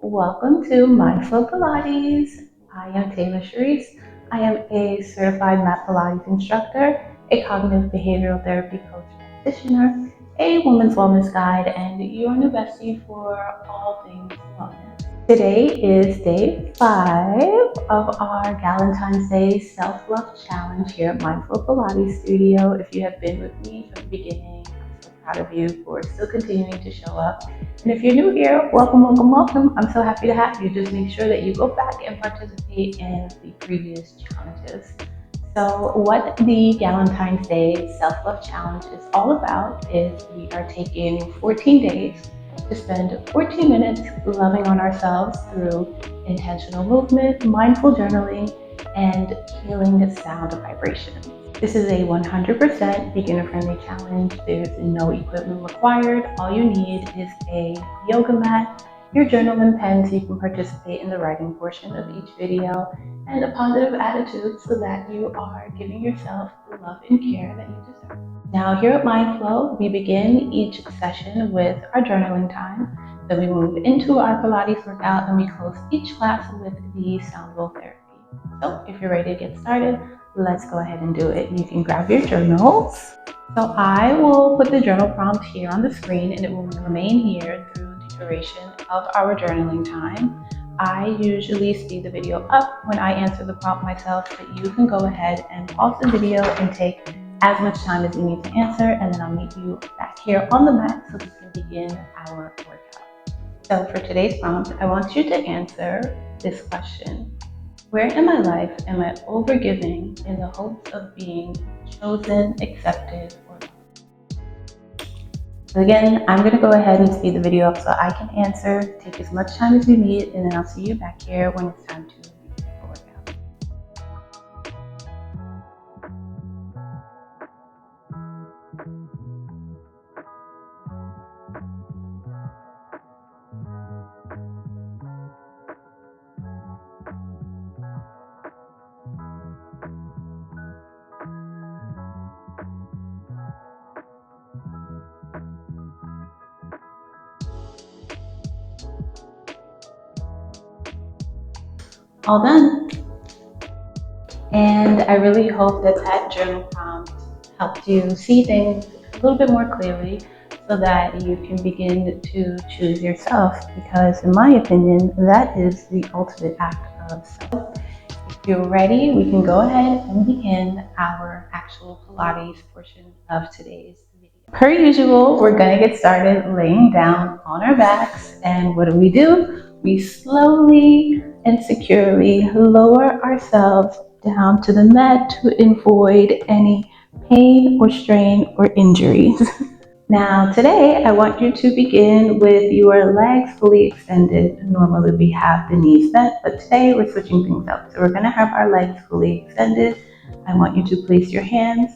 Welcome to Mindful Pilates. I am Taylor Sharice. I am a certified mat Pilates instructor, a cognitive behavioral therapy coach practitioner, a women's wellness guide, and your new bestie for all things wellness. Today is day 5 of our Valentine's Day Self-Love Challenge here at Mindful Pilates Studio. If you have been with me from the beginning, I'm so proud of you for still continuing to show up. And if you're new here, welcome, welcome, welcome. I'm so happy to have you. Just make sure that you go back and participate in the previous challenges. So what the Valentine's Day Self-Love Challenge is all about is we are taking 14 days to spend 14 minutes loving on ourselves through intentional movement, mindful journaling, and healing sound vibration. This is a 100% beginner-friendly challenge. There's no equipment required. All you need is a yoga mat, your journal and pen so you can participate in the writing portion of each video, and a positive attitude so that you are giving yourself the love and care that you deserve. Now here at Mindflow, we begin each session with our journaling time. Then we move into our Pilates workout and we close each class with the sound bowl therapy. So if you're ready to get started, let's go ahead and do it. You can grab your journals. So I will put the journal prompt here on the screen and it will remain here through the duration of our journaling time. I usually speed the video up when I answer the prompt myself, but you can go ahead and pause the video and take as much time as you need to answer, and then I'll meet you back here on the mat so we can begin our workout. So for today's prompt, I want you to answer this question. Where in my life am I overgiving in the hopes of being chosen, accepted, or loved? So again, I'm going to go ahead and speed the video up so I can answer. Take as much time as you need, and then I'll see you back here when it's time to begin the workout. All done. And I really hope that that journal prompt helped you see things a little bit more clearly so that you can begin to choose yourself, because in my opinion, that is the ultimate act of self. If you're ready, we can go ahead and begin our actual Pilates portion of today's video. Per usual, we're going to get started laying down on our backs. And what do? We slowly and securely lower ourselves down to the mat to avoid any pain or strain or injuries. Now today I want you to begin with your legs fully extended. Normally we have the knees bent, but today we're switching things up. So we're going to have our legs fully extended. I want you to place your hands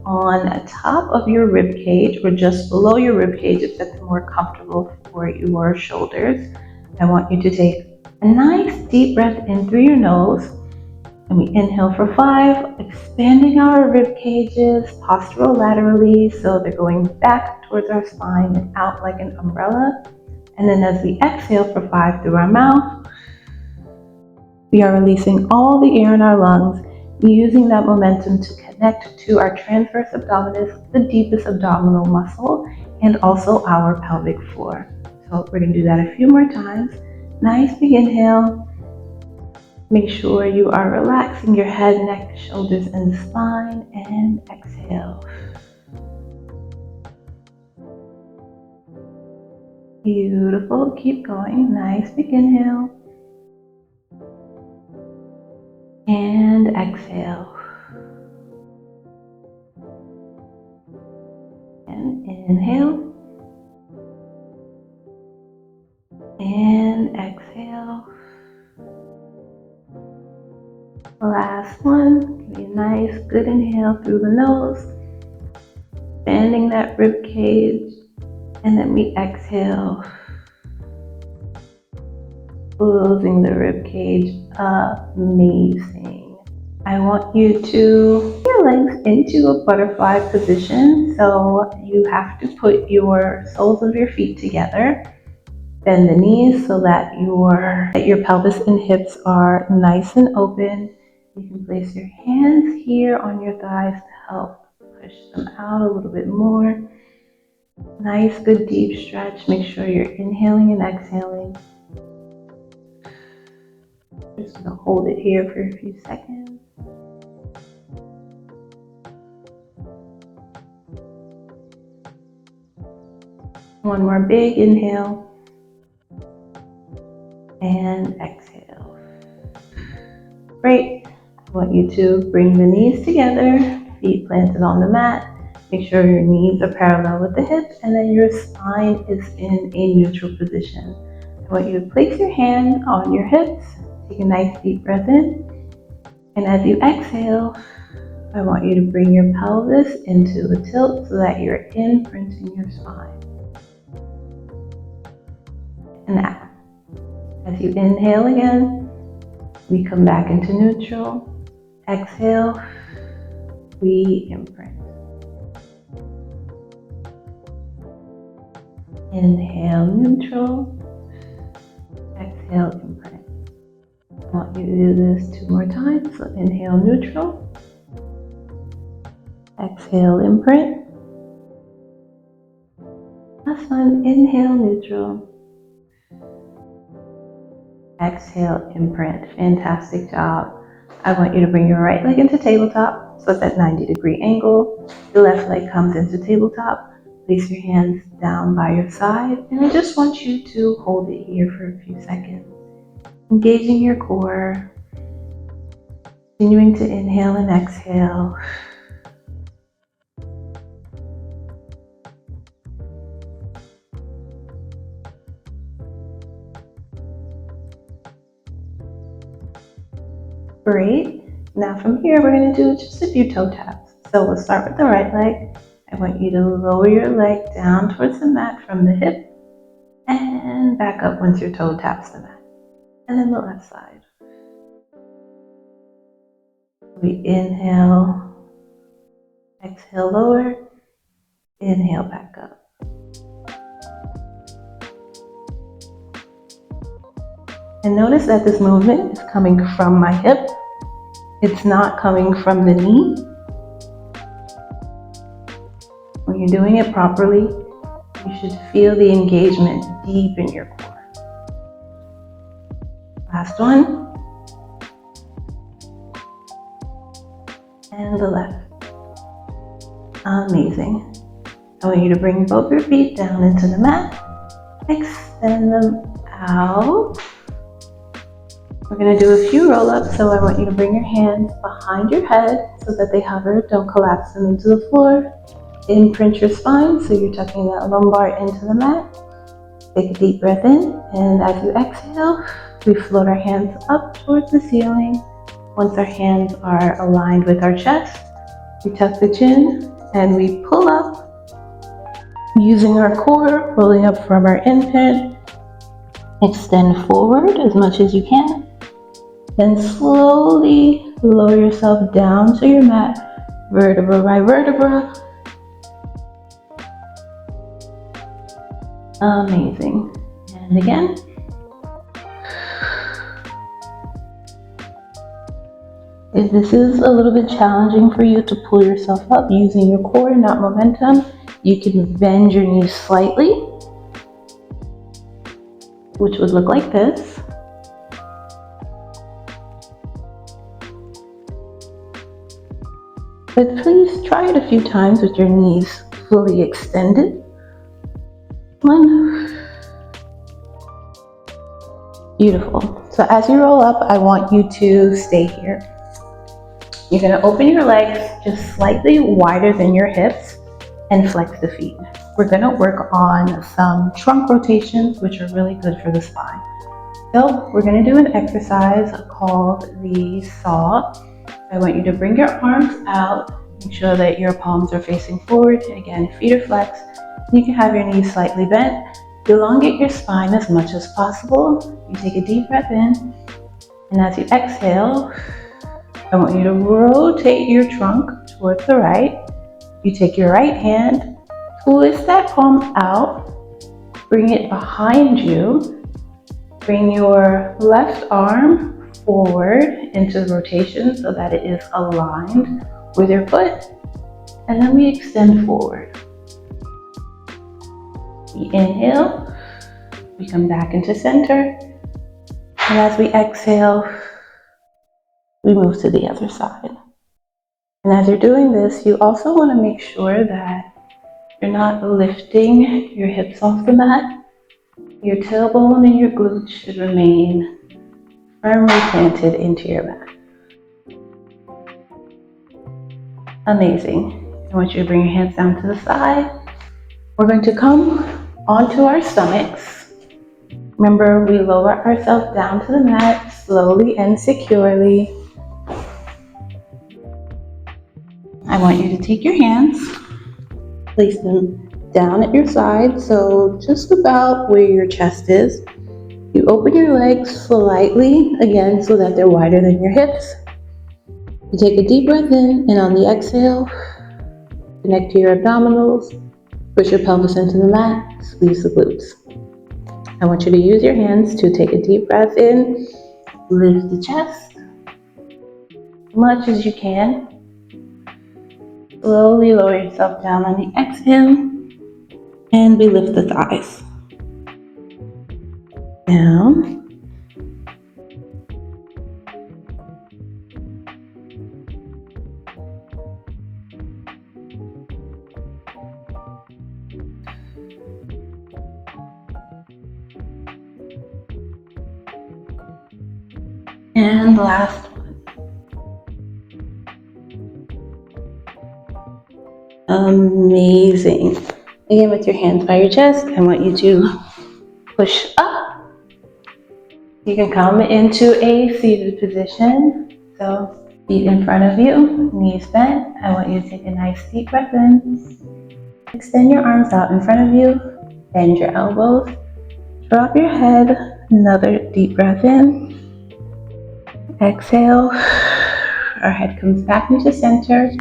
on top of your rib cage or just below your rib cage if that's more comfortable for your shoulders. I want you to take a nice deep breath in through your nose, and we inhale for 5, expanding our rib cages postural laterally so they're going back towards our spine and out like an umbrella. And then as we exhale for 5 through our mouth, we are releasing all the air in our lungs, using that momentum to connect to our transverse abdominis, the deepest abdominal muscle, and also our pelvic floor. So we're going to do that a few more times. Nice big inhale. Make sure you are relaxing your head, neck, shoulders, and spine, and exhale. Beautiful. Keep going. Nice big inhale. And exhale. And inhale. And exhale. Last one. Give me a nice good inhale through the nose, expanding that rib cage, and then we exhale, closing the rib cage. Amazing. I want you to put your legs into a butterfly position. So you have to put your soles of your feet together. Bend the knees so that your pelvis and hips are nice and open. You can place your hands here on your thighs to help push them out a little bit more. Nice, good deep stretch. Make sure you're inhaling and exhaling. Just gonna hold it here for a few seconds. One more big inhale and exhale. Great. I want you to bring the knees together, feet planted on the mat. Make sure your knees are parallel with the hips and then your spine is in a neutral position. I want you to place your hand on your hips. Take a nice deep breath in. And as you exhale, I want you to bring your pelvis into a tilt so that you're imprinting your spine. And now, as you inhale again, we come back into neutral. Exhale, we imprint. Inhale, neutral. Exhale, imprint. I want you to do this 2 more times. So inhale, neutral. Exhale, imprint. Last one, inhale, neutral. Exhale, imprint. Fantastic job. I want you to bring your right leg into tabletop, so it's at 90-degree angle. The left leg comes into tabletop. Place your hands down by your side, and I just want you to hold it here for a few seconds. Engaging your core, continuing to inhale and exhale. Great. Now from here, we're going to do just a few toe taps. So we'll start with the right leg. I want you to lower your leg down towards the mat from the hip and back up once your toe taps the mat. And then the left side. We inhale, exhale, lower, inhale, back up. And notice that this movement is coming from my hip. It's not coming from the knee. When you're doing it properly, you should feel the engagement deep in your core. Last one. And the left. Amazing. I want you to bring both your feet down into the mat. Extend them out. We're going to do a few roll-ups, so I want you to bring your hands behind your head so that they hover. Don't collapse them into the floor. Imprint your spine, so you're tucking that lumbar into the mat. Take a deep breath in, and as you exhale, we float our hands up towards the ceiling. Once our hands are aligned with our chest, we tuck the chin, and we pull up using our core, rolling up from our imprint. Extend forward as much as you can. Then slowly lower yourself down to your mat, vertebra by vertebra. Amazing. And again. If this is a little bit challenging for you to pull yourself up using your core, not momentum, you can bend your knees slightly, which would look like this. But please try it a few times with your knees fully extended. 1. Beautiful. So as you roll up, I want you to stay here. You're going to open your legs just slightly wider than your hips and flex the feet. We're going to work on some trunk rotations, which are really good for the spine. So we're going to do an exercise called the saw. I want you to bring your arms out. Make sure that your palms are facing forward. Again, feet are flexed. You can have your knees slightly bent. Elongate your spine as much as possible. You take a deep breath in. And as you exhale, I want you to rotate your trunk towards the right. You take your right hand, twist that palm out, Bring it behind you. Bring your left arm forward into the rotation so that it is aligned with your foot. And then we extend forward. We inhale, we come back into center. And as we exhale, we move to the other side. And as you're doing this, you also want to make sure that you're not lifting your hips off the mat. Your tailbone and your glutes should remain firmly planted into your mat. Amazing. I want you to bring your hands down to the side. We're going to come onto our stomachs. Remember, we lower ourselves down to the mat slowly and securely. I want you to take your hands, place them down at your side, so just about where your chest is. You open your legs slightly, again, so that they're wider than your hips. You take a deep breath in, and on the exhale, connect to your abdominals, push your pelvis into the mat, squeeze the glutes. I want you to use your hands to take a deep breath in, lift the chest as much as you can. Slowly lower yourself down on the exhale, and we lift the thighs. Down. And last one. Amazing. Again, with your hands by your chest, I want you to push up. You can come into a seated position. So feet in front of you, knees bent. I want you to take a nice deep breath in. Extend your arms out in front of you. Bend your elbows. Drop your head. Another deep breath in. Exhale. Our head comes back into center.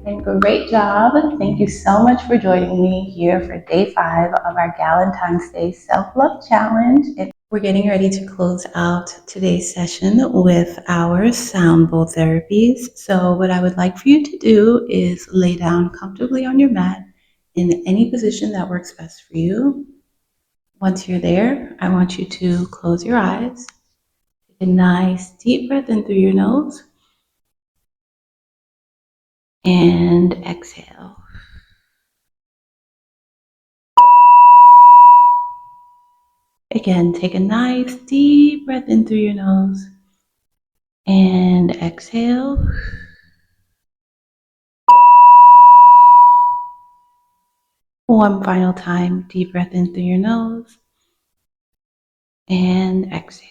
And great job. Thank you so much for joining me here for day 5 of our Galentine's Day Self-Love Challenge. We're getting ready to close out today's session with our sound bowl therapies. So what I would like for you to do is lay down comfortably on your mat in any position that works best for you. Once you're there, I want you to close your eyes. Take a nice deep breath in through your nose and exhale. Again, take a nice deep breath in through your nose and exhale. One final time, deep breath in through your nose and exhale.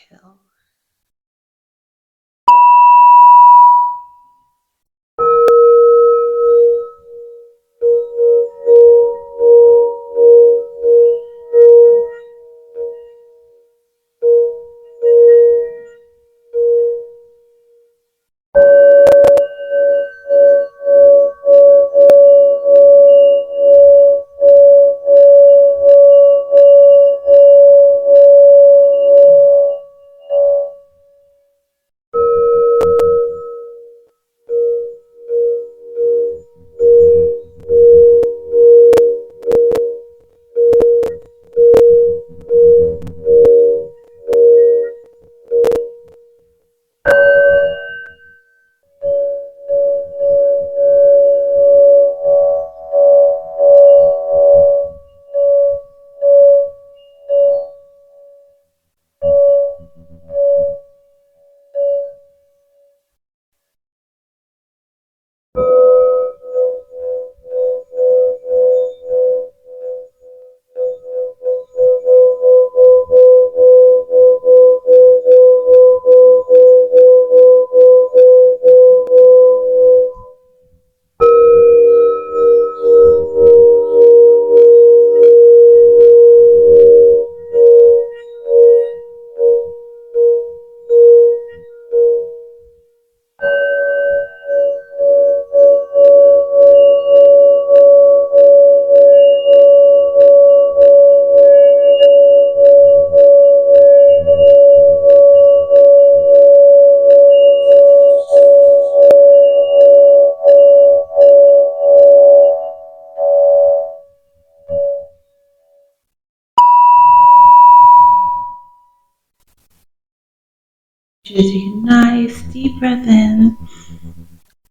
You to take a nice deep breath in.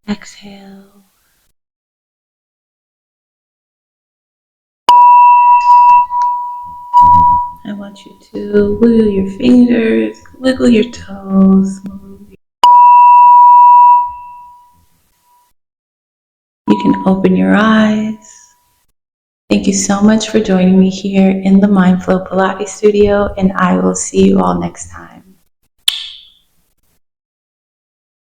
Exhale. I want you to wiggle your fingers, wiggle your toes. You can open your eyes. Thank you so much for joining me here in the Mindflow Pilates studio, and I will see you all next time.